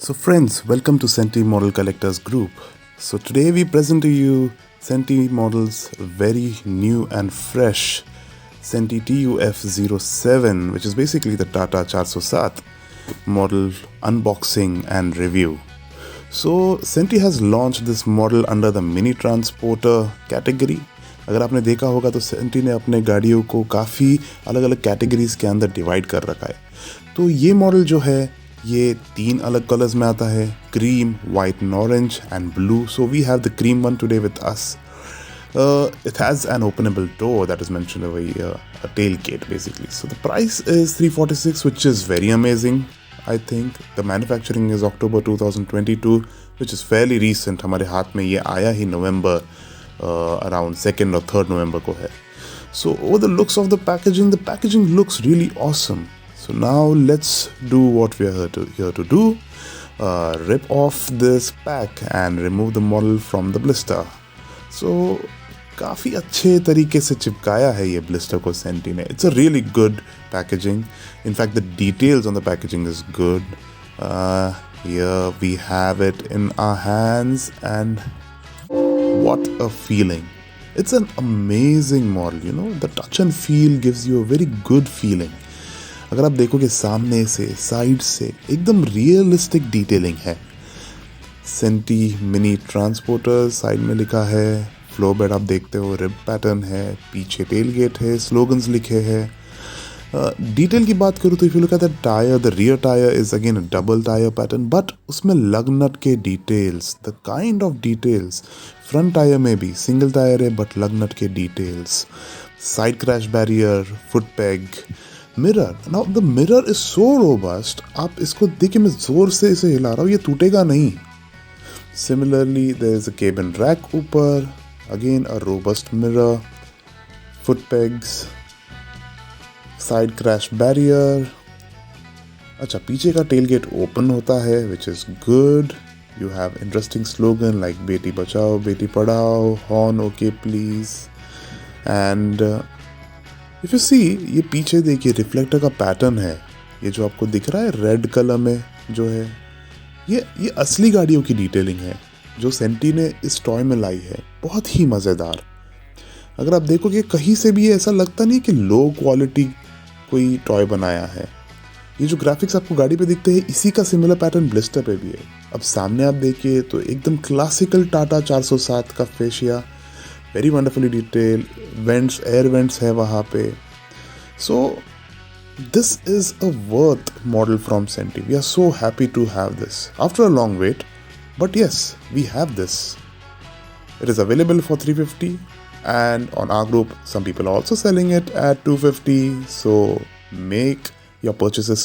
So friends, welcome to Centy Model Collectors Group. So today we present to you Centy Model's very new and fresh Centy TUF 07, which is basically the Tata 407 model unboxing and review. So Centy has launched this model under the mini transporter category. अगर आपने देखा होगा तो senti ने अपने गाड़ियों को काफ़ी अलग अलग कैटेगरीज के अंदर डिवाइड कर रखा है. तो ये मॉडल जो है ये 3 अलग कलर्स में आता है, cream, white and orange and blue. So we have the cream one today with us. It has an openable door that is mentioned over here, a tailgate basically. So the price is $346, which is very amazing. I think the manufacturing is October 2022, which is fairly recent. हमारे हाथ में ये आया ही November around 2nd or 3rd November को है. So over the looks of the packaging looks really awesome. So now let's do what we are here to do. Rip off this pack and remove the model from the blister. So काफ़ी अच्छे तरीके से चिपकाया है ये blister को senti ने. It's a really good packaging. In fact, the details on the packaging is good. Here we have it in our hands and what a feeling. It's an amazing model, you know. The touch and feel gives you a very good feeling. अगर आप देखोगे सामने से, side से, एकदम realistic detailing है. Senti mini transporter side में लिखा है, फ्लो बेड आप देखते हो, रिब पैटर्न है, पीछे टेल गेट है, स्लोगन्स लिखे हैं. डिटेल की बात करूँ तो if you look at the tyre, the rear tyre is again a double tyre pattern, but उसमें लग नट के details, the kind of details. Front tyre में भी सिंगल टायर है बट लग नट के details. Side crash barrier, foot peg, mirror. Now the mirror is so robust. आप इसको देखिए, मैं जोर से इसे हिला रहा हूँ, ये टूटेगा नहीं. Similarly there is a cabin rack ऊपर, again a robust mirror, foot pegs, side crash barrier. अच्छा, पीछे का टेल गेट ओपन होता है, which is good. You have interesting slogan like बेटी बचाओ बेटी पढ़ाओ, horn okay please. And if you see, ये पीछे देखिए रिफ्लेक्टर का पैटर्न है. ये जो आपको दिख रहा है रेड कलर में जो है, ये असली गाड़ियों की डिटेलिंग है जो सेंटी ने इस टॉय में लाई है. बहुत ही मज़ेदार. अगर आप देखोगे कहीं से भी ऐसा लगता नहीं कि लो क्वालिटी कोई टॉय बनाया है. ये जो ग्राफिक्स आपको गाड़ी पे दिखते हैं, इसी का सिमिलर पैटर्न ब्लिस्टर पे भी है. अब सामने आप देखिए तो एकदम क्लासिकल टाटा 407 का fascia, very wonderfully detail. Vents, air vents है वहाँ पे. So this is a worth model from Centy. We are so happy to have this after a long wait, but yes, we have this. It is available for $350, and on our group some people are also selling it at $250. So make your purchases